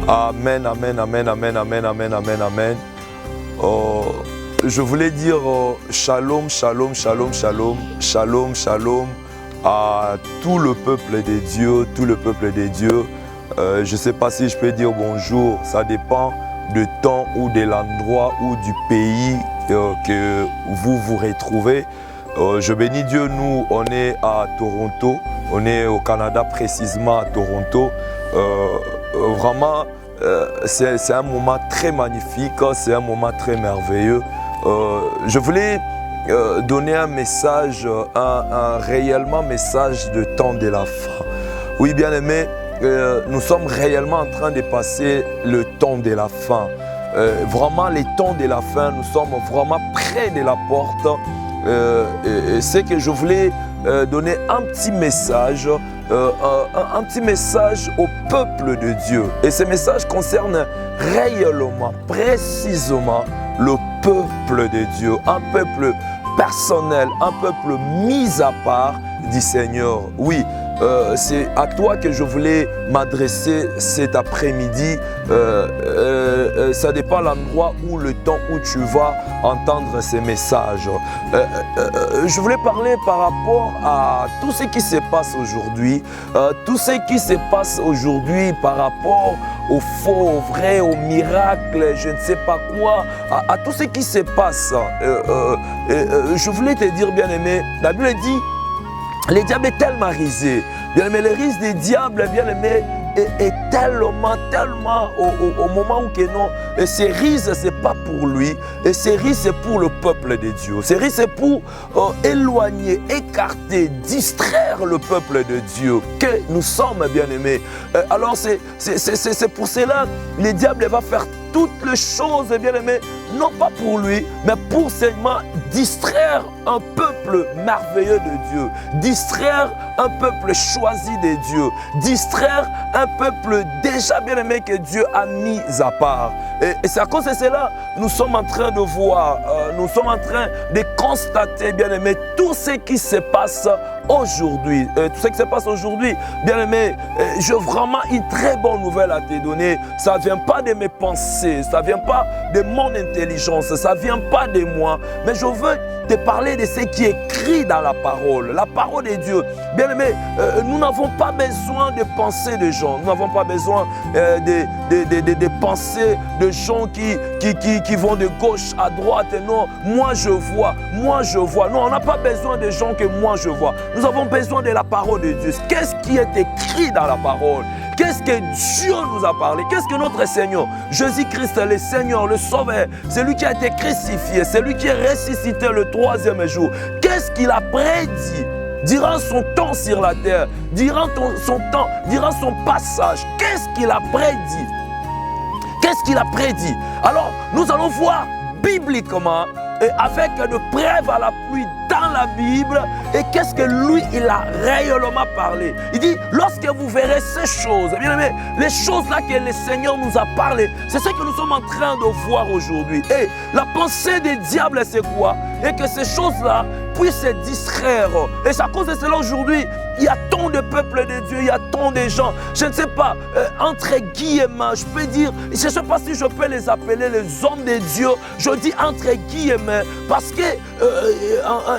Amen, amen, amen, amen, amen, amen, amen, amen. Je voulais dire shalom, shalom, shalom, shalom, shalom, shalom à tout le peuple des dieux, tout le peuple des dieux. Je ne sais pas si je peux dire bonjour, ça dépend du temps ou de l'endroit ou du pays que vous vous retrouvez. Je bénis Dieu, nous on est à Toronto, on est au Canada précisément à Toronto. Vraiment, c'est un moment très magnifique, c'est un moment très merveilleux. Je voulais donner un message, un réellement message de temps de la fin. Oui, bien aimé, nous sommes réellement en train de passer le temps de la fin. Vraiment, les temps de la fin, nous sommes vraiment près de la porte. C'est que je voulais donner un petit message au peuple de Dieu. Et ce message concerne réellement, précisément le peuple de Dieu, un peuple personnel, un peuple mis à part du Seigneur. Oui, c'est à toi que je voulais m'adresser cet après-midi. Ça dépend de l'endroit ou le temps où tu vas entendre ces messages. Je voulais parler par rapport à tout ce qui se passe aujourd'hui, tout ce qui se passe aujourd'hui par rapport au faux, au vrai, au miracle, je ne sais pas quoi, à tout ce qui se passe. Je voulais te dire, bien aimé, la Bible dit, le diable est tellement risé. Bien aimé, le risque des diables, bien aimé, est tellement au moment où que non, et ces risques, ce n'est pas pour lui, et ces risques, c'est pour le peuple de Dieu. Ces risques, c'est pour éloigner, écarter, distraire le peuple de Dieu que nous sommes, bien aimés. Alors, c'est pour cela que le diable va faire toutes les choses, bien aimé, non pas pour lui, mais pour seulement distraire un peuple merveilleux de Dieu, distraire un peuple choisi de Dieu, distraire un peuple déjà bien aimé que Dieu a mis à part. Et c'est à cause de cela nous sommes en train de voir, nous sommes en train de constater, bien aimé, tout ce qui se passe aujourd'hui. Tout ce qui se passe aujourd'hui, bien aimé, j'ai vraiment une très bonne nouvelle à te donner. Ça ne vient pas de mes pensées, ça ne vient pas de mon intelligence, ça ne vient pas de moi, mais je veux te parler de ce qui est écrit dans la parole de Dieu. Bien aimé, nous n'avons pas besoin de pensées de gens, nous n'avons pas besoin de pensées de gens qui vont de gauche à droite. Non, moi je vois. Non, on n'a pas besoin de gens que moi je vois. Nous avons besoin de la parole de Dieu. Qu'est-ce qui est écrit dans la parole? Qu'est-ce que Dieu nous a parlé? Qu'est-ce que notre Seigneur, Jésus-Christ, le Seigneur, le Sauveur, celui qui a été crucifié, celui qui est ressuscité le troisième jour, qu'est-ce qu'il a prédit durant son temps sur la terre, durant son temps, durant son passage? Qu'est-ce qu'il a prédit? Qu'est-ce qu'il a prédit? Alors, nous allons voir bibliquement et avec de preuves à l'appui dans la Bible, et qu'est-ce que lui, il a réellement parlé. Il dit, lorsque vous verrez ces choses, bien aimé, les choses-là que le Seigneur nous a parlé, c'est ce que nous sommes en train de voir aujourd'hui. Et la pensée des diables, c'est quoi? Et que ces choses-là puissent se distraire. Et c'est à cause de cela aujourd'hui, il y a tant de peuples de Dieu, il y a tant de gens, je ne sais pas, entre guillemets, je peux dire, je ne sais pas si je peux les appeler les hommes de Dieu, je dis entre guillemets, parce que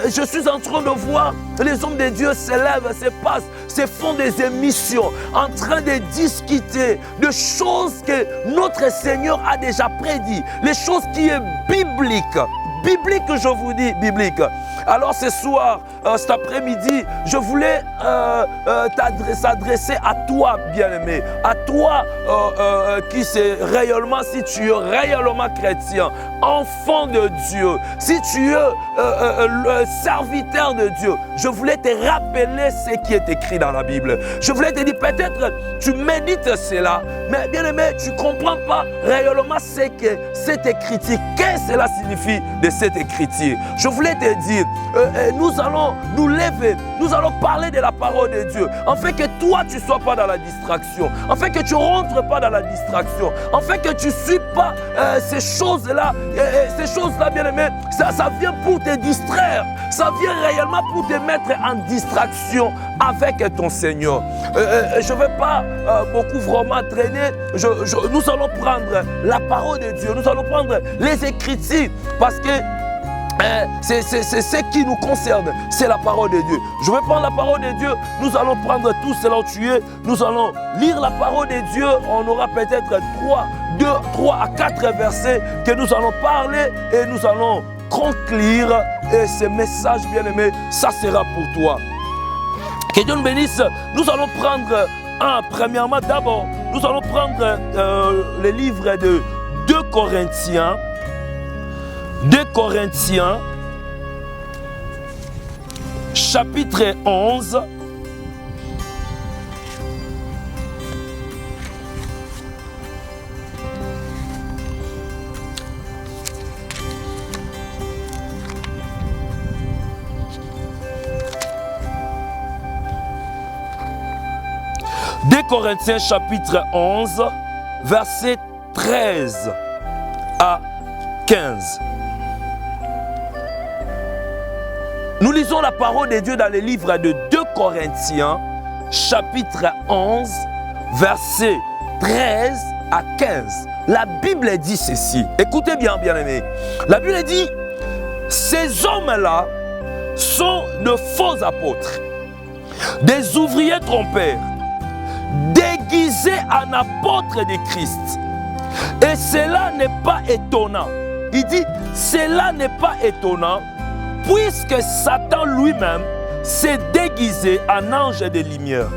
je suis en train de voir les hommes de Dieu se lèvent, se passent, se font des émissions, en train de discuter de choses que notre Seigneur a déjà prédit, les choses qui sont bibliques. Biblique, je vous dis, biblique. Alors ce soir, cet après-midi, je voulais s'adresser à toi, bien-aimé, à toi qui c'est réellement, si tu es réellement chrétien, enfant de Dieu, si tu es serviteur de Dieu, je voulais te rappeler ce qui est écrit dans la Bible. Je voulais te dire, peut-être tu médites cela, mais bien-aimé, tu ne comprends pas réellement ce que cette écriture, qu'est-ce que cela signifie de cette écriture. Je voulais te dire, nous allons nous lever, nous allons parler de la parole de Dieu, afin que toi tu ne sois pas dans la distraction, afin que tu ne rentres pas dans la distraction, afin que tu ne suis pas ces choses-là, bien aimé, ça vient pour te distraire, ça vient réellement pour te mettre en distraction avec ton Seigneur. Je ne vais pas beaucoup vraiment traîner. Nous allons prendre la parole de Dieu. Nous allons prendre les Écritures parce que c'est ce qui nous concerne, c'est la parole de Dieu. Je vais prendre la parole de Dieu, nous allons prendre tout cela tué, nous allons lire la parole de Dieu, on aura peut-être 3 à 4 versets que nous allons parler et nous allons conclure et ce message bien-aimé, ça sera pour toi. Que Dieu nous bénisse, nous allons prendre premièrement d'abord, nous allons prendre le livre de 2 Corinthiens. 2 Corinthiens, chapitre 11, Corinthiens chapitre 11, verset 13 à 15. Nous lisons la parole de Dieu dans le livre de 2 Corinthiens, chapitre 11, versets 13 à 15. La Bible dit ceci. Écoutez bien, bien-aimés. La Bible dit, ces hommes-là sont de faux apôtres, des ouvriers trompeurs, déguisés en apôtres de Christ. Et cela n'est pas étonnant. Il dit, cela n'est pas étonnant, puisque Satan lui-même s'est déguisé en ange de lumière.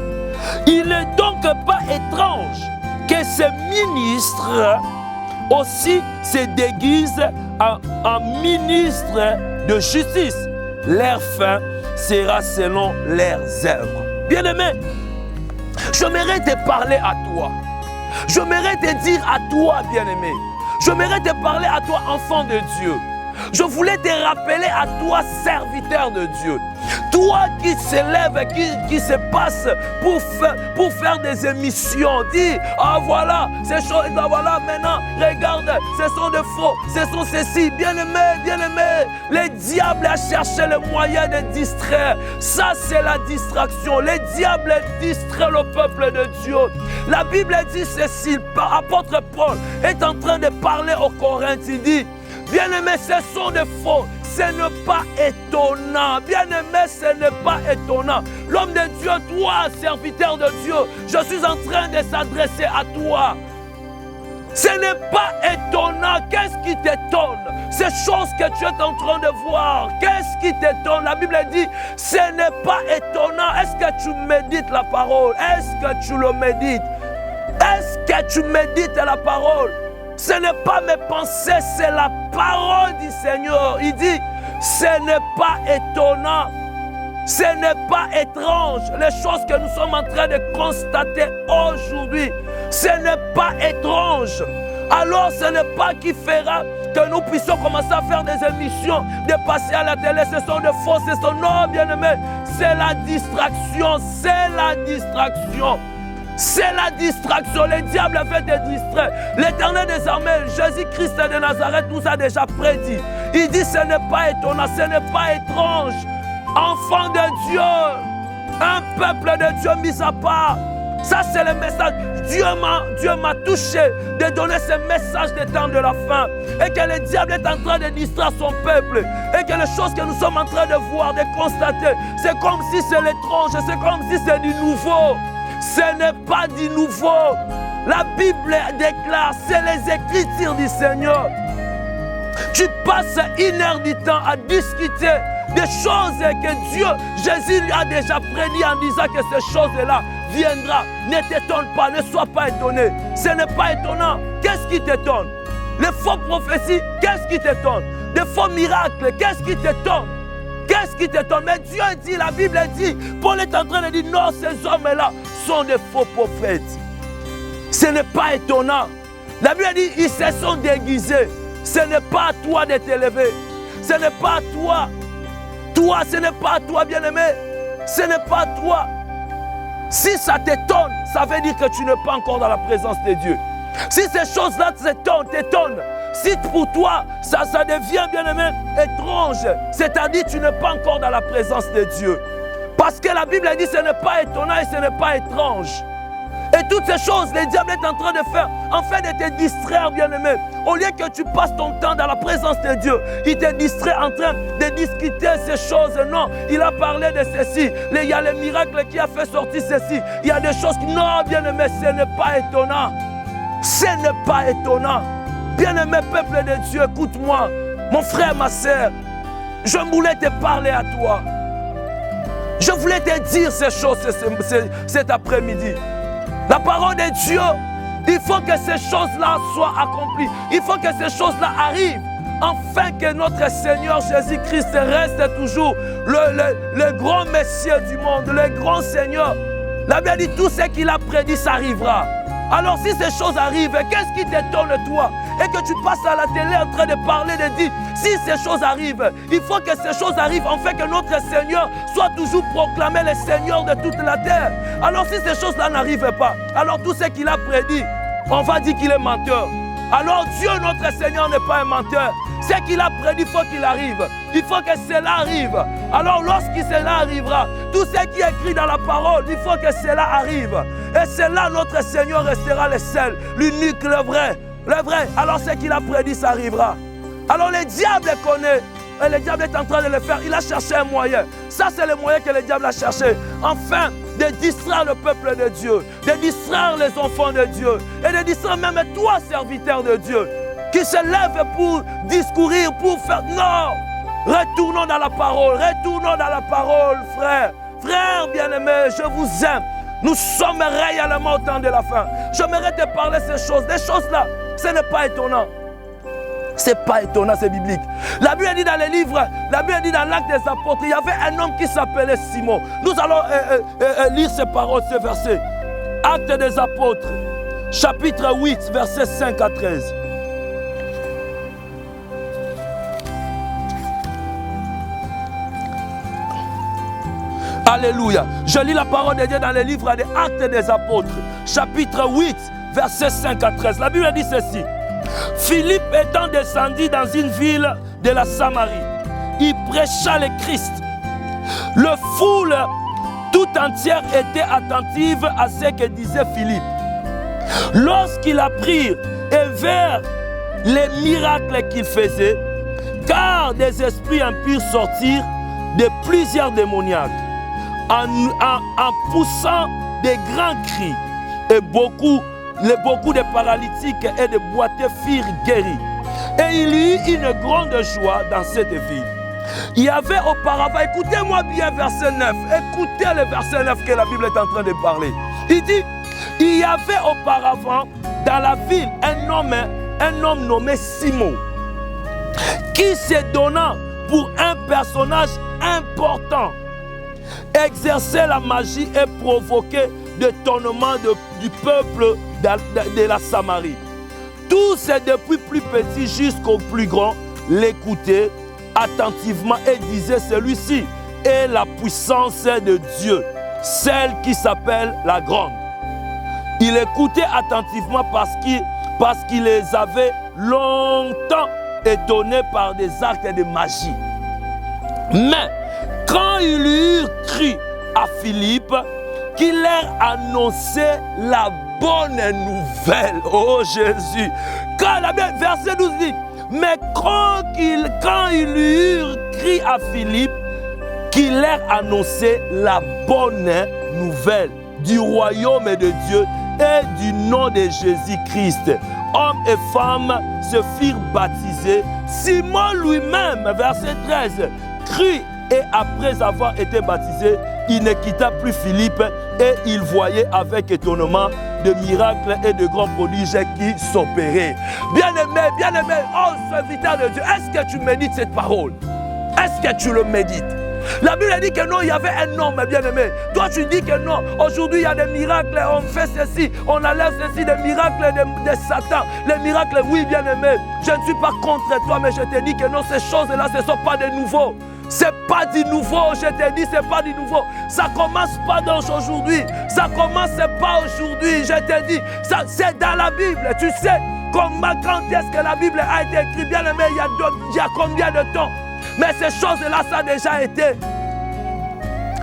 Il n'est donc pas étrange que ces ministres aussi se déguisent en ministres de justice. Leur fin sera selon leurs œuvres. Bien-aimé, j'aimerais te parler à toi. J'aimerais te dire à toi, bien-aimé. J'aimerais te parler à toi, enfant de Dieu. Je voulais te rappeler à toi, serviteur de Dieu. Toi qui s'élève, qui se passe pour faire des émissions. Dis, ah voilà, ces choses, ah voilà, maintenant, regarde, ce sont des faux, ce sont ceci. Bien-aimé, bien-aimé, le diable a cherché le moyen de distraire. Ça, c'est la distraction. Le diable distrait le peuple de Dieu. La Bible dit ceci, apôtre Paul est en train de parler aux Corinthiens. Il dit, bien-aimé, ce sont des faux. Ce n'est pas étonnant. Bien-aimé, ce n'est pas étonnant. L'homme de Dieu, toi, serviteur de Dieu, je suis en train de s'adresser à toi. Ce n'est pas étonnant. Qu'est-ce qui t'étonne? Ces choses que tu es en train de voir, qu'est-ce qui t'étonne? La Bible dit, ce n'est pas étonnant. Est-ce que tu médites la parole? Est-ce que tu le médites? Est-ce que tu médites la parole? Ce n'est pas mes pensées, c'est la parole du Seigneur. Il dit, ce n'est pas étonnant, ce n'est pas étrange. Les choses que nous sommes en train de constater aujourd'hui, ce n'est pas étrange. Alors ce n'est pas qui fera que nous puissions commencer à faire des émissions, de passer à la télé. Ce sont des faux, ce sont non, bien-aimés. C'est la distraction, c'est la distraction. C'est la distraction. Le diable a fait des distraits. L'Éternel des armées, Jésus-Christ de Nazareth, nous a déjà prédit. Il dit, ce n'est pas étonnant, ce n'est pas étrange. Enfant de Dieu, un peuple de Dieu mis à part. Ça, c'est le message. Dieu m'a touché de donner ce message des temps de la fin. Et que le diable est en train de distraire son peuple. Et que les choses que nous sommes en train de voir, de constater, c'est comme si c'est l'étrange, c'est comme si c'est du nouveau. Ce n'est pas du nouveau. La Bible déclare, c'est les Écritures du Seigneur. Tu passes 1 heure du temps à discuter des choses que Dieu, Jésus lui a déjà prédit en disant que ces choses-là viendront. Ne t'étonne pas, ne sois pas étonné. Ce n'est pas étonnant. Qu'est-ce qui t'étonne? Les faux prophéties, qu'est-ce qui t'étonne? Les faux miracles, qu'est-ce qui t'étonne? Qu'est-ce qui t'étonne? Mais Dieu dit, la Bible dit, Paul est en train de dire, non, ces hommes-là sont des faux prophètes. Ce n'est pas étonnant. La Bible dit, ils se sont déguisés. Ce n'est pas à toi de t'élever. Ce n'est pas à toi. Toi, ce n'est pas à toi, bien-aimé. Ce n'est pas à toi. Si ça t'étonne, ça veut dire que tu n'es pas encore dans la présence de Dieu. Si ces choses-là t'étonnent, si pour toi, ça devient, bien-aimé, étrange, c'est-à-dire que tu n'es pas encore dans la présence de Dieu. Parce que la Bible dit que ce n'est pas étonnant et ce n'est pas étrange. Et toutes ces choses, le diable est en train de faire, en fait de te distraire, bien-aimé. Au lieu que tu passes ton temps dans la présence de Dieu, il te distrait en train de discuter ces choses. Non, il a parlé de ceci. Il y a le miracle qui a fait sortir ceci. Il y a des choses qui... Non, bien-aimé, ce n'est pas étonnant. Ce n'est pas étonnant. Bien-aimé peuple de Dieu, écoute-moi. Mon frère, ma sœur, je voulais te parler à toi. Je voulais te dire ces choses cet après-midi. La parole de Dieu, il faut que ces choses-là soient accomplies. Il faut que ces choses-là arrivent. Afin que notre Seigneur Jésus-Christ reste toujours le grand Messie du monde, le grand Seigneur. La Bible dit tout ce qu'il a prédit, ça arrivera. Alors si ces choses arrivent, qu'est-ce qui t'étonne toi? Et que tu passes à la télé en train de parler, de dire, si ces choses arrivent, il faut que ces choses arrivent, afin que notre Seigneur soit toujours proclamé le Seigneur de toute la terre. Alors si ces choses-là n'arrivent pas, alors tout ce qu'il a prédit, on va dire qu'il est menteur. Alors Dieu, notre Seigneur, n'est pas un menteur. Ce qu'il a prédit, il faut qu'il arrive. Il faut que cela arrive. Alors lorsque cela arrivera, tout ce qui est écrit dans la parole, il faut que cela arrive. Et c'est là notre Seigneur restera le seul, l'unique, le vrai. Le vrai. Alors ce qu'il a prédit, ça arrivera. Alors le diable connaît. Et le diable est en train de le faire. Il a cherché un moyen. Ça, c'est le moyen que le diable a cherché. Enfin, de distraire le peuple de Dieu. De distraire les enfants de Dieu. Et de distraire même toi, serviteur de Dieu. Qui se lève pour discourir, pour faire... Non! Retournons dans la parole. Retournons dans la parole, frère. Frère bien-aimé, je vous aime. Nous sommes réellement au temps de la fin. J'aimerais te parler de ces choses. Des choses-là, ce n'est pas étonnant. Ce n'est pas étonnant, c'est biblique. La Bible dit dans les livres, la Bible dit dans l'Acte des Apôtres, il y avait un homme qui s'appelait Simon. Nous allons lire ces paroles, ces versets. Acte des Apôtres, chapitre 8, versets 5 à 13. Alléluia. Je lis la parole de Dieu dans le livre des Actes des Apôtres, chapitre 8, versets 5 à 13. La Bible dit ceci. Philippe étant descendu dans une ville de la Samarie, il prêcha le Christ. Le foule tout entière était attentive à ce que disait Philippe. Lorsqu'il apprit et vers les miracles qu'il faisait, car des esprits impurs sortirent de plusieurs démoniaques, en poussant des grands cris, et beaucoup de paralytiques et de boiteux furent guéris. Et il y eut une grande joie dans cette ville. Il y avait auparavant, écoutez-moi bien verset 9, écoutez le verset 9 que la Bible est en train de parler. Il dit, il y avait auparavant dans la ville un homme nommé Simon, qui se donna pour un personnage important, exerçait la magie et provoquait l'étonnement du peuple de la Samarie. Tous, depuis plus petit jusqu'au plus grand, l'écoutaient attentivement et disaient, celui-ci est la puissance de Dieu, celle qui s'appelle la grande. Il écoutait attentivement parce qu'il les avait longtemps étonnés par des actes de magie. Mais quand il eut cru à Philippe, qui leur annonçait la bonne nouvelle. Oh Jésus. Quand la verset 12 dit, mais quand il eut cru à Philippe, qui leur annonçait la bonne nouvelle du royaume de Dieu et du nom de Jésus-Christ, hommes et femmes se firent baptiser. Simon lui-même, verset 13, crut et après avoir été baptisé, il ne quitta plus Philippe et il voyait avec étonnement de miracles et de grands prodiges qui s'opéraient. Bien-aimé, oh serviteur de Dieu, est-ce que tu médites cette parole? Est-ce que tu le médites? La Bible dit que non, il y avait un homme, bien-aimé. Toi, tu dis que non, aujourd'hui il y a des miracles, on fait ceci, on enlève ceci, des miracles de Satan. Les miracles, oui, bien-aimé, je ne suis pas contre toi, mais je te dis que non, ces choses-là, ce ne sont pas des nouveaux. C'est pas du nouveau, je te dis, c'est pas du nouveau. Ça commence pas d'aujourd'hui. Ça commence pas aujourd'hui, je te dis. Ça, c'est dans la Bible. Tu sais comment, quand est-ce que la Bible a été écrite, bien aimé, il y a combien de temps? Mais ces choses-là, ça a déjà été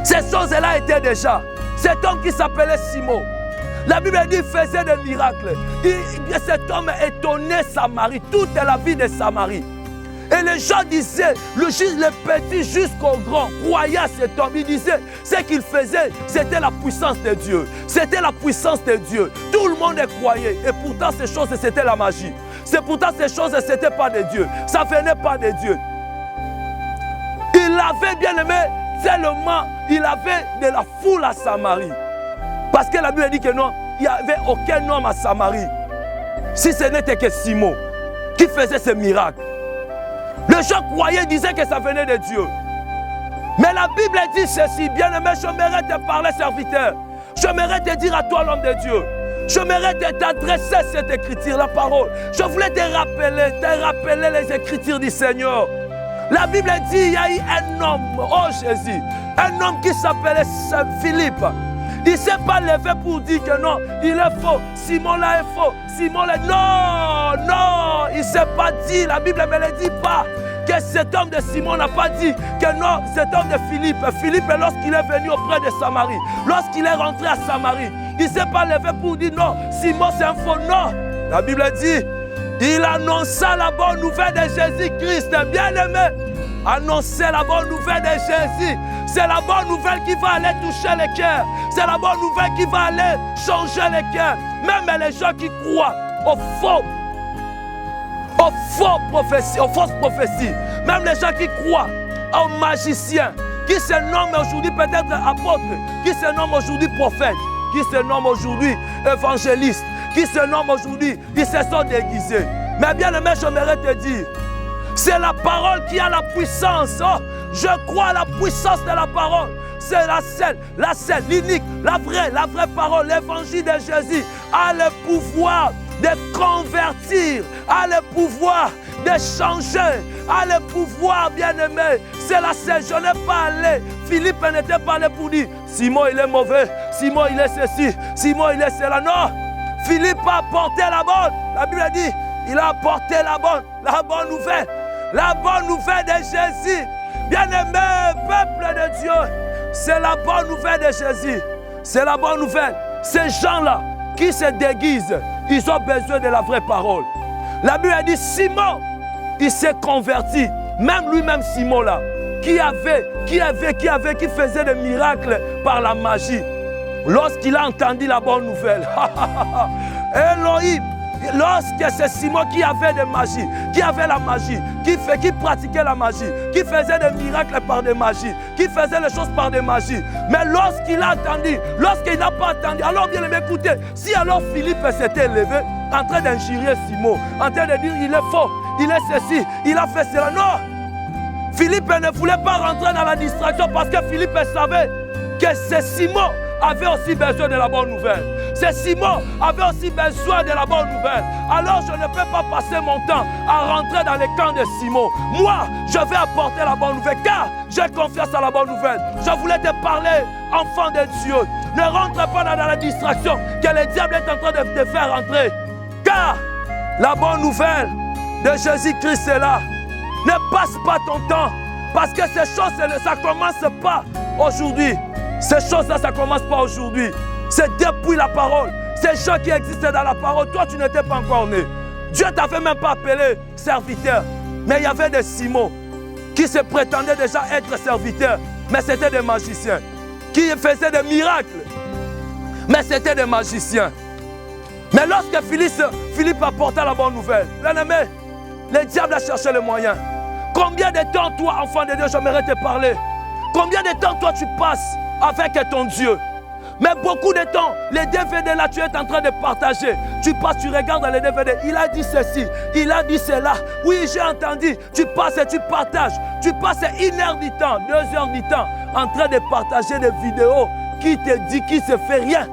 Ces choses-là étaient déjà. Cet homme qui s'appelait Simon, la Bible dit qu'il faisait des miracles. Cet homme étonnait Samarie, toute la vie de Samarie. Et les gens disaient, le petit jusqu'au grand, croyait à cet homme. Il disait, ce qu'il faisait, c'était la puissance de Dieu. C'était la puissance de Dieu. Tout le monde croyait. Et pourtant, ces choses, c'était la magie. C'est pourtant, ces choses, ce n'était pas de Dieu. Ça ne venait pas de Dieu. Il avait bien aimé, tellement, il avait de la foule à Samarie. Parce que la Bible dit que non, il n'y avait aucun homme à Samarie. Si ce n'était que Simon qui faisait ce miracle. Les gens croyaient, disaient que ça venait de Dieu. Mais la Bible dit ceci, bien-aimé, j'aimerais te parler, serviteur. J'aimerais te dire à toi, l'homme de Dieu. J'aimerais t'adresser cette écriture, la parole. Je voulais te rappeler les écritures du Seigneur. La Bible dit, il y a eu un homme, oh Jésus, un homme qui s'appelait Philippe. Il ne s'est pas levé pour dire que non, il est faux, Simon là est faux, Simon là... Non, non, il ne s'est pas dit, la Bible ne me le dit pas, que cet homme de Simon n'a pas dit que non, cet homme de Philippe, Philippe lorsqu'il est venu auprès de Samarie, lorsqu'il est rentré à Samarie, il ne s'est pas levé pour dire non, Simon c'est un faux, non. La Bible dit, il annonça la bonne nouvelle de Jésus-Christ, bien-aimé. Annoncer la bonne nouvelle de Jésus. C'est la bonne nouvelle qui va aller toucher les cœurs. C'est la bonne nouvelle qui va aller changer les cœurs. Même les gens qui croient aux fausses prophéties. Même les gens qui croient aux magiciens, qui se nomment aujourd'hui peut-être apôtres, qui se nomment aujourd'hui prophètes, qui se nomment aujourd'hui évangélistes, qui se nomment aujourd'hui, ils se sont déguisés. Mais bien aimé, j'aimerais te dire, c'est la parole qui a la puissance. Oh, je crois à la puissance de la parole. C'est la seule, l'unique, la vraie parole. L'évangile de Jésus a le pouvoir de convertir, a le pouvoir de changer, a le pouvoir, bien-aimé. C'est la seule. Je n'ai pas allé. Philippe n'était pas allé pour dire Simon il est mauvais, Simon il est ceci, Simon il est cela. Non, Philippe a apporté la bonne. La Bible dit, il a apporté la bonne nouvelle. La bonne nouvelle de Jésus. Bien-aimé, peuple de Dieu, c'est la bonne nouvelle de Jésus. C'est la bonne nouvelle. Ces gens-là qui se déguisent, ils ont besoin de la vraie parole. La Bible dit, Simon, il s'est converti. Même lui-même, Simon-là, qui faisait des miracles par la magie. Lorsqu'il a entendu la bonne nouvelle, Elohim, lorsque c'est Simon qui avait des magies, qui avait la magie, qui pratiquait la magie, qui faisait des miracles par des magies, qui faisait les choses par des magies. Mais lorsqu'il a entendu, lorsqu'il n'a pas entendu, alors bien aimé, écoutez, si alors Philippe s'était levé en train d'injurer Simon, en train de dire il est faux, il est ceci, il a fait cela. Non, Philippe ne voulait pas rentrer dans la distraction parce que Philippe savait que c'est Simon avait aussi besoin de la bonne nouvelle. C'est Simon avait aussi besoin de la bonne nouvelle. Alors je ne peux pas passer mon temps à rentrer dans les camps de Simon. Moi, je vais apporter la bonne nouvelle car j'ai confiance à la bonne nouvelle. Je voulais te parler, enfant de Dieu. Ne rentre pas dans la distraction que le diable est en train de te faire rentrer. Car la bonne nouvelle de Jésus-Christ est là. Ne passe pas ton temps parce que ces choses, ça ne commence pas aujourd'hui. Ces choses-là, ça ne commence pas aujourd'hui. C'est depuis la parole. Ces gens qui existent dans la parole, toi, tu n'étais pas encore né. Dieu ne t'avait même pas appelé serviteur. Mais il y avait des Simons qui se prétendaient déjà être serviteurs. Mais c'était des magiciens. Qui faisaient des miracles. Mais c'était des magiciens. Mais lorsque Philippe apporta la bonne nouvelle, bien aimé, le diable a cherché le moyen. Combien de temps, toi, enfant de Dieu, j'aimerais te parler? Combien de temps, toi, tu passes avec ton Dieu? Mais beaucoup de temps, les DVD là, tu es en train de partager. Tu passes, tu regardes dans les DVD. Il a dit ceci, il a dit cela. Oui, j'ai entendu. Tu passes et tu partages. Tu passes 1 heure du temps, 2 heures du temps en train de partager des vidéos qui te dit qu'il ne se fait rien.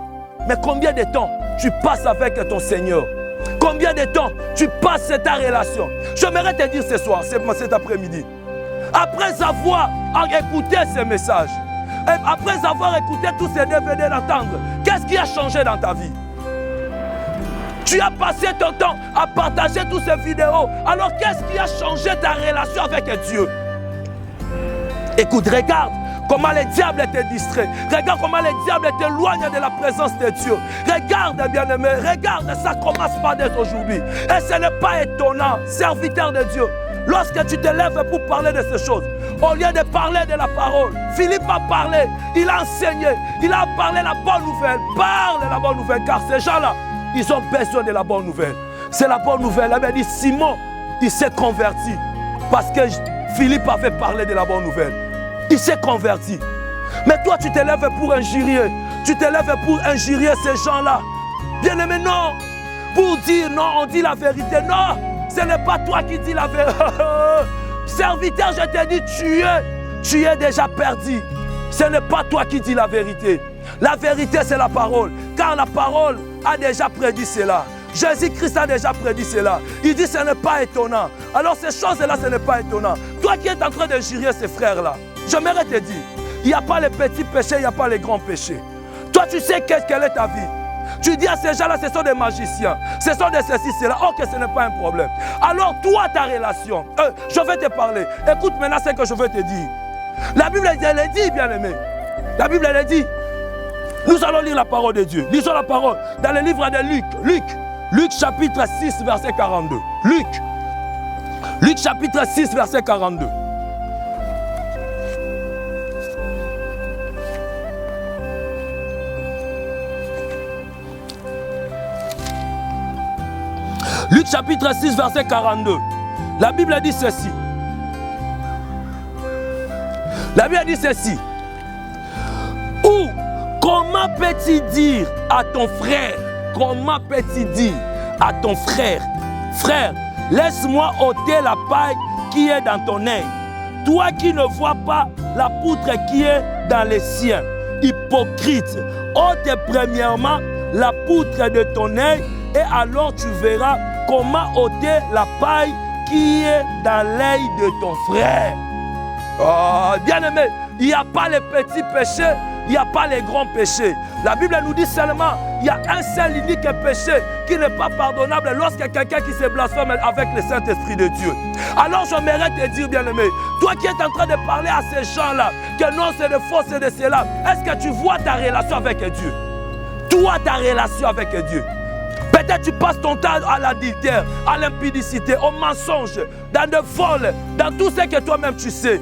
Mais combien de temps tu passes avec ton Seigneur? Combien de temps tu passes ta relation? J'aimerais te dire ce soir, cet après-midi, après avoir écouté ces messages, et après avoir écouté tous ces DVD d'entendre, qu'est-ce qui a changé dans ta vie? Tu as passé ton temps à partager toutes ces vidéos. Alors qu'est-ce qui a changé ta relation avec Dieu? Écoute, regarde comment les diables étaient distraits. Regarde comment les diables t'éloignent de la présence de Dieu. Regarde, bien-aimé, regarde, ça commence par d'être aujourd'hui. Et ce n'est pas étonnant, serviteur de Dieu, lorsque tu te lèves pour parler de ces choses, au lieu de parler de la parole, Philippe a parlé, il a enseigné, il a parlé la bonne nouvelle. Parle de la bonne nouvelle, car ces gens-là, ils ont besoin de la bonne nouvelle. C'est la bonne nouvelle. Il avait dit, Simon, il s'est converti parce que Philippe avait parlé de la bonne nouvelle. Il s'est converti. Mais toi, tu te lèves pour injurier. Tu te lèves pour injurier ces gens-là. Bien-aimé, non. Pour dire non, on dit la vérité. Non, ce n'est pas toi qui dis la vérité. Serviteur, je te dis, tu es déjà perdu. Ce n'est pas toi qui dis la vérité. La vérité, c'est la parole. Car la parole a déjà prédit cela. Jésus-Christ a déjà prédit cela. Il dit, ce n'est pas étonnant. Alors ces choses-là, ce n'est pas étonnant. Toi qui es en train de jurer ces frères-là, j'aimerais te dire, il n'y a pas les petits péchés, il n'y a pas les grands péchés. Toi, tu sais quelle est ta vie. Tu dis à ces gens-là, ce sont des magiciens, ce sont des ceci, cela. Ok, ce n'est pas un problème. Alors toi, ta relation, je vais te parler. Écoute maintenant ce que je veux te dire. La Bible, elle dit, bien-aimé. La Bible, elle dit. Nous allons lire la parole de Dieu. Lisons la parole dans le livre de Luc chapitre 6, verset 42. Luc chapitre 6, verset 42. Luc chapitre 6, verset 42. La Bible dit ceci. La Bible dit ceci. Ou comment peux-tu dire à ton frère, comment peux-tu dire à ton frère, frère, laisse-moi ôter la paille qui est dans ton œil, toi qui ne vois pas la poutre qui est dans les siens. Hypocrite, ôte premièrement la poutre de ton œil et alors tu verras comment ôter la paille qui est dans l'œil de ton frère. Oh, bien-aimé, il n'y a pas les petits péchés, il n'y a pas les grands péchés. La Bible nous dit seulement, il y a un seul unique péché qui n'est pas pardonnable lorsqu'il y a quelqu'un qui se blasphème avec le Saint-Esprit de Dieu. Alors j'aimerais te dire, bien-aimé, toi qui es en train de parler à ces gens-là, que non c'est de faux, c'est de cela, est-ce que tu vois ta relation avec Dieu? Toi, ta relation avec Dieu. Peut-être tu passes ton temps à l'adultère, à l'impudicité, au mensonge, dans le vol, dans tout ce que toi-même tu sais.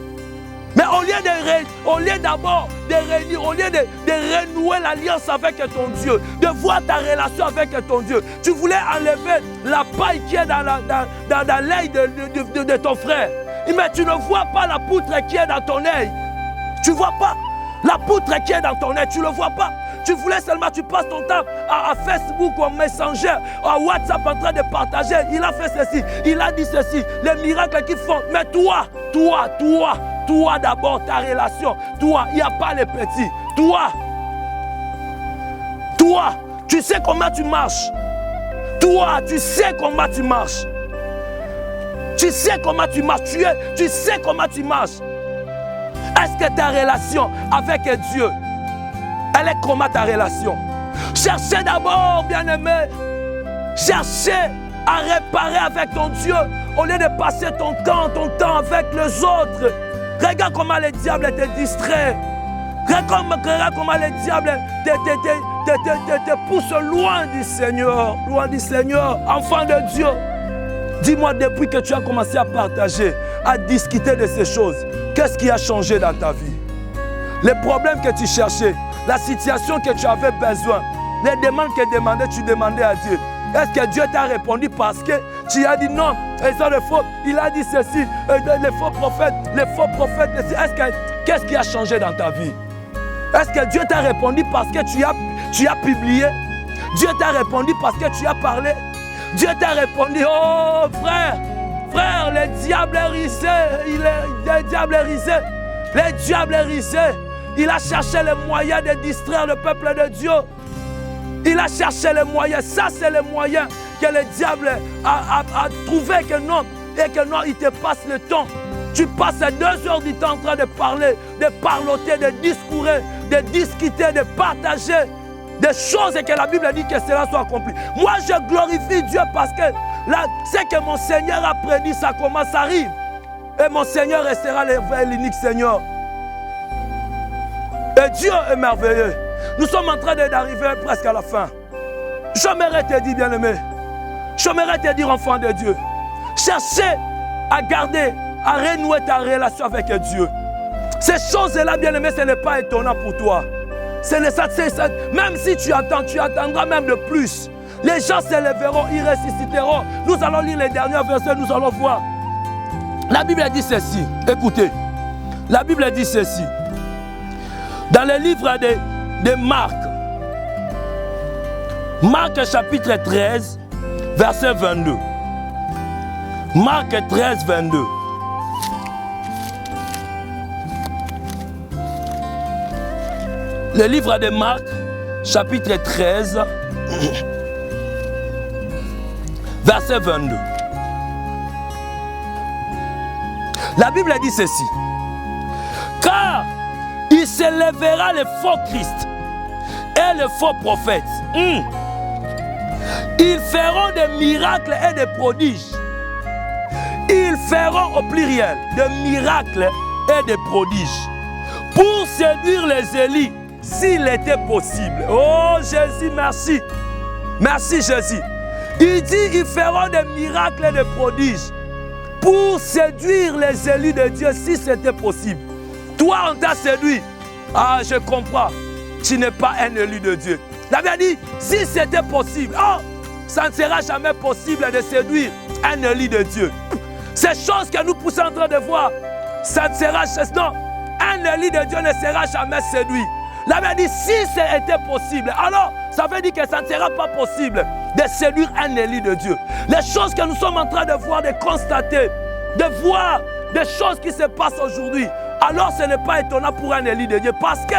Mais au lieu d'abord de réunir, au lieu de renouer l'alliance avec ton Dieu, de voir ta relation avec ton Dieu, tu voulais enlever la paille qui est dans l'œil de ton frère. Mais tu ne vois pas la poutre qui est dans ton œil. Tu ne vois pas la poutre qui est dans ton œil, tu ne le vois pas. Tu voulais seulement, tu passes ton temps à Facebook ou à Messenger, à WhatsApp en train de partager. Il a fait ceci, il a dit ceci, les miracles qu'ils font. Mais toi d'abord, ta relation. Toi, il n'y a pas les petits. Toi, tu sais comment tu marches. Toi, tu sais comment tu marches. Tu sais comment tu marches. Tu sais comment tu marches. Est-ce que ta relation avec Dieu, elle est comment ta relation? Cherchez d'abord, bien-aimé, cherchez à réparer avec ton Dieu au lieu de passer ton temps avec les autres. Regarde comment les diables te distraient. Regarde comment les diables te poussent loin du Seigneur. Loin du Seigneur, enfant de Dieu. Dis-moi, depuis que tu as commencé à partager, à discuter de ces choses, qu'est-ce qui a changé dans ta vie? Les problèmes que tu cherchais, la situation que tu avais besoin, les demandes que tu demandais à Dieu. Est-ce que Dieu t'a répondu parce que tu as dit non, ils sont les faux, il a dit ceci, les faux prophètes, qu'est-ce qui a changé dans ta vie? Est-ce que Dieu t'a répondu parce que tu as publié? Dieu t'a répondu parce que tu as parlé? Dieu t'a répondu, oh frère, les diables est risé, les diables est risé. Il a cherché les moyens de distraire le peuple de Dieu. Il a cherché les moyens. Ça, c'est les moyens que le diable a trouvé que non. Et que non, il te passe le temps. Tu passes 2 heures du temps en train de parler, de parloter, de discourir, de discuter, de partager des choses et que la Bible dit que cela soit accompli. Moi, je glorifie Dieu parce que ce que mon Seigneur a prédit, ça commence à arriver. Et mon Seigneur restera l'unique Seigneur. Et Dieu est merveilleux. Nous sommes en train d'arriver presque à la fin. J'aimerais te dire, bien-aimé, j'aimerais te dire, enfant de Dieu, cherchez à garder, à renouer ta relation avec Dieu. Ces choses-là, bien-aimé, ce n'est pas étonnant pour toi. Même si tu attends, tu attendras même de plus. Les gens s'élèveront, ils ressusciteront. Nous allons lire les derniers versets, nous allons voir. La Bible dit ceci, écoutez. La Bible dit ceci. Dans le livre de Marc, Marc chapitre 13, verset 22. Marc 13, 22. Le livre de Marc, chapitre 13, verset 22. La Bible dit ceci. Car il s'élèvera le faux Christ et le faux prophète. Ils feront des miracles et des prodiges. Ils feront au pluriel des miracles et des prodiges pour séduire les élus s'il était possible. Oh Jésus, merci. Merci Jésus. Il dit ils feront des miracles et des prodiges pour séduire les élus de Dieu si c'était possible. Toi, on t'a séduit. Ah, je comprends. Tu n'es pas un élu de Dieu. La Bible dit, si c'était possible, oh, ça ne sera jamais possible de séduire un élu de Dieu. Ces choses que nous poussons en train de voir, ça ne sera jamais. Non, un élu de Dieu ne sera jamais séduit. La Bible dit, si c'était possible, alors ça veut dire que ça ne sera pas possible de séduire un élu de Dieu. Les choses que nous sommes en train de voir, de constater, de voir des choses qui se passent aujourd'hui, alors ce n'est pas étonnant pour un élu de Dieu parce que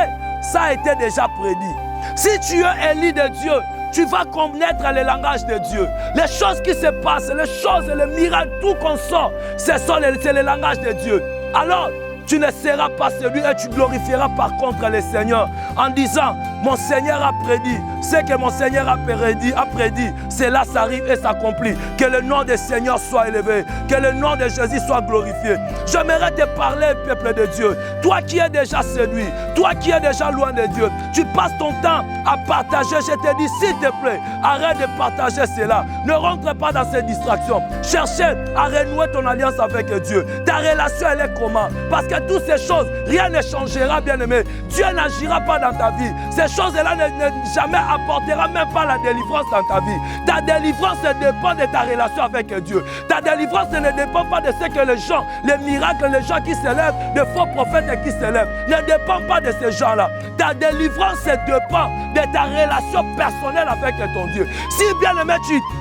ça a été déjà prédit. Si tu es élu de Dieu, tu vas connaître le langage de Dieu. Les choses qui se passent, les choses, les miracles, tout qu'on sort, c'est le langage de Dieu. Alors, tu ne seras pas séduit et tu glorifieras par contre le Seigneur en disant, mon Seigneur a prédit, ce que mon Seigneur a prédit, cela s'arrive et s'accomplit. Que le nom du Seigneur soit élevé, que le nom de Jésus soit glorifié. J'aimerais te parler, peuple de Dieu. Toi qui es déjà séduit, toi qui es déjà loin de Dieu, tu passes ton temps à partager. Je te dis, s'il te plaît, arrête de partager cela. Ne rentre pas dans ces distractions. Cherchez à renouer ton alliance avec Dieu. Ta relation, elle est comment? Parce que toutes ces choses, rien ne changera, bien-aimé. Dieu n'agira pas dans ta vie. Ces choses-là ne jamais apportera même pas la délivrance dans ta vie. Ta délivrance dépend de ta relation avec Dieu. Ta délivrance ne dépend pas de ce que les gens, les miracles, les gens qui s'élèvent, les faux prophètes qui s'élèvent, ne dépend pas de ces gens-là. Ta délivrance dépend de ta relation personnelle avec ton Dieu. Si, bien-aimé,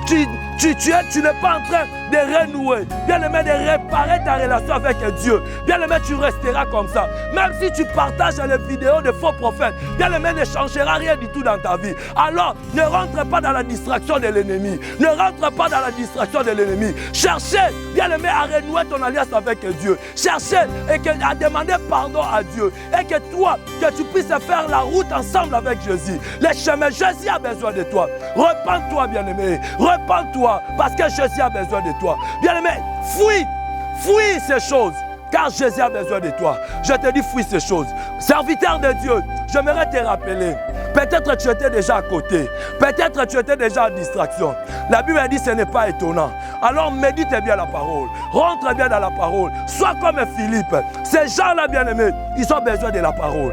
tu n'es pas en train de renouer, bien-aimé, de réparer ta relation avec Dieu, bien-aimé, tu resteras comme ça. Même si tu partages les vidéos de faux prophètes, bien-aimé, ne changera rien du tout dans ta vie. Alors, ne rentre pas dans la distraction de l'ennemi. Ne rentre pas dans la distraction de l'ennemi. Cherchez, bien-aimé, à renouer ton alliance avec Dieu. Cherchez à demander pardon à Dieu. Et que toi, que tu puisses faire la route ensemble avec Jésus. Les chemins, Jésus a besoin de toi. Repends-toi, bien-aimé. Repends-toi, parce que Jésus a besoin de toi. Bien-aimé, fuis ces choses. Car Jésus a besoin de toi. Je te dis, fuis ces choses. Serviteur de Dieu, j'aimerais te rappeler. Peut-être tu étais déjà à côté. Peut-être tu étais déjà en distraction. La Bible dit ce n'est pas étonnant. Alors médite bien la parole. Rentre bien dans la parole. Sois comme Philippe. Ces gens-là, bien-aimés, ils ont besoin de la parole.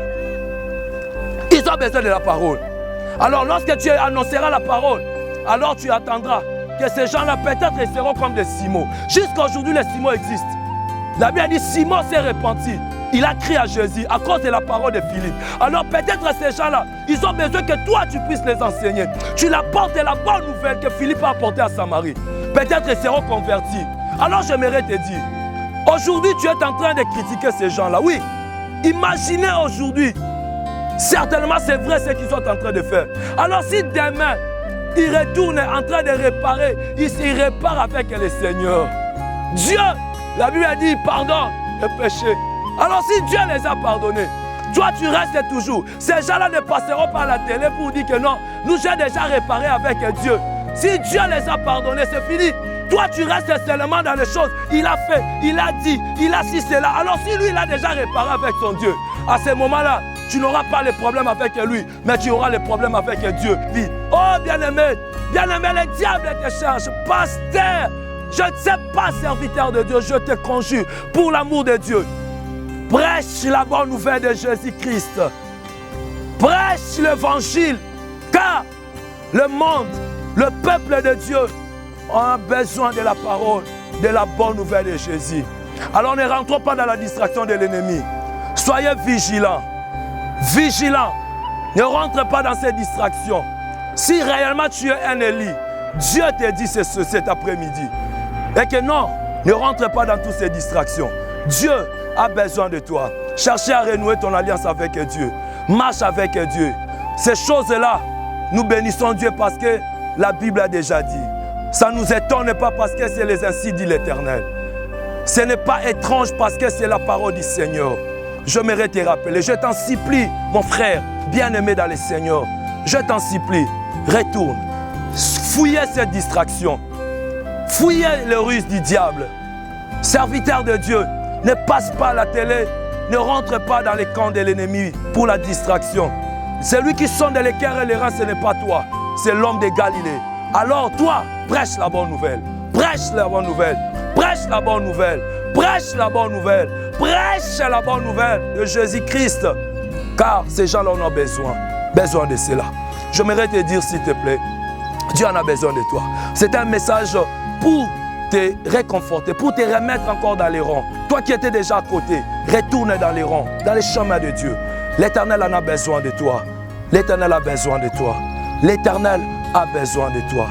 Ils ont besoin de la parole. Alors lorsque tu annonceras la parole, alors tu attendras que ces gens-là peut-être seront comme des Simons. Jusqu'à aujourd'hui, les Simons existent. La Bible dit Simon s'est repenti. Il a crié à Jésus à cause de la parole de Philippe. Alors peut-être ces gens-là, ils ont besoin que toi tu puisses les enseigner. Tu leur apportes la bonne nouvelle que Philippe a apportée à Samarie. Peut-être ils seront convertis. Alors j'aimerais te dire, aujourd'hui tu es en train de critiquer ces gens-là. Oui, imaginez aujourd'hui, certainement c'est vrai ce qu'ils sont en train de faire. Alors si demain, ils retournent en train de réparer, ils réparent avec le Seigneur. Dieu, la Bible a dit, pardonne le péché. Alors si Dieu les a pardonnés, toi tu restes toujours. Ces gens-là ne passeront pas à la télé pour dire que non, nous j'ai déjà réparé avec Dieu. Si Dieu les a pardonnés, c'est fini. Toi tu restes seulement dans les choses. Il a fait, il a dit, il a si cela. Alors si lui il a déjà réparé avec son Dieu, à ce moment-là, tu n'auras pas les problèmes avec lui, mais tu auras les problèmes avec Dieu. Oh bien-aimé, le diable te cherche. Pasteur, je ne sais pas, serviteur de Dieu, je te conjure, pour l'amour de Dieu, prêche la bonne nouvelle de Jésus-Christ. Prêche l'évangile, car le monde, le peuple de Dieu a besoin de la parole, de la bonne nouvelle de Jésus. Alors ne rentrons pas dans la distraction de l'ennemi. Soyez vigilants. Vigilants. Ne rentre pas dans ces distractions. Si réellement tu es un Élie, Dieu te dit cet après-midi. Et que non, ne rentre pas dans toutes ces distractions. Dieu a besoin de toi. Cherchez à renouer ton alliance avec Dieu. Marche avec Dieu. Ces choses-là, nous bénissons Dieu parce que la Bible a déjà dit. Ça ne nous étonne pas parce que c'est les ainsi dit l'Éternel. Ce n'est pas étrange parce que c'est la parole du Seigneur. Je m'aimerais te rappeler. Je t'en supplie, mon frère, bien-aimé dans le Seigneur. Je t'en supplie, retourne. Fouillez cette distraction. Fouillez les ruses du diable. Serviteur de Dieu, ne passe pas à la télé. Ne rentre pas dans les camps de l'ennemi pour la distraction. Celui qui sonde les cœurs et les reins, ce n'est pas toi. C'est l'homme de Galilée. Alors toi, prêche la bonne nouvelle. Prêche la bonne nouvelle. Prêche la bonne nouvelle. Prêche la bonne nouvelle. Prêche la bonne nouvelle de Jésus-Christ. Car ces gens-là en ont besoin. Besoin de cela. J'aimerais te dire, s'il te plaît, Dieu en a besoin de toi. C'est un message pour te réconforter, pour te remettre encore dans les rangs. Toi qui étais déjà à côté, retourne dans les rangs, dans les chemins de Dieu. L'Éternel en a besoin de toi. L'Éternel a besoin de toi. L'Éternel a besoin de toi.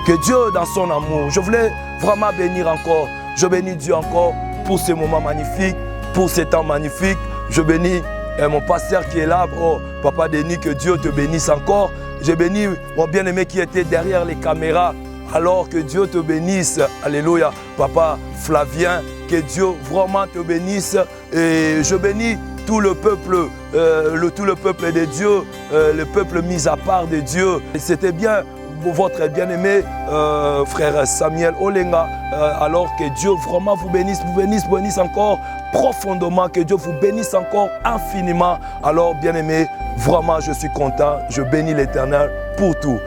Que Dieu, dans son amour, je voulais vraiment bénir encore. Je bénis Dieu encore pour ce moment magnifique, pour ce temps magnifique. Je bénis mon pasteur qui est là, oh, Papa Denis, que Dieu te bénisse encore. Je bénis mon bien-aimé qui était derrière les caméras. Alors que Dieu te bénisse. Alléluia. Papa Flavien, que Dieu vraiment te bénisse. Et je bénis tout le peuple, tout le peuple de Dieu, le peuple mis à part de Dieu. C'était bien votre bien-aimé frère Samuel Olenga. Alors que Dieu vraiment vous bénisse encore profondément. Que Dieu vous bénisse encore infiniment. Alors bien-aimé, vraiment je suis content. Je bénis l'Éternel pour tout.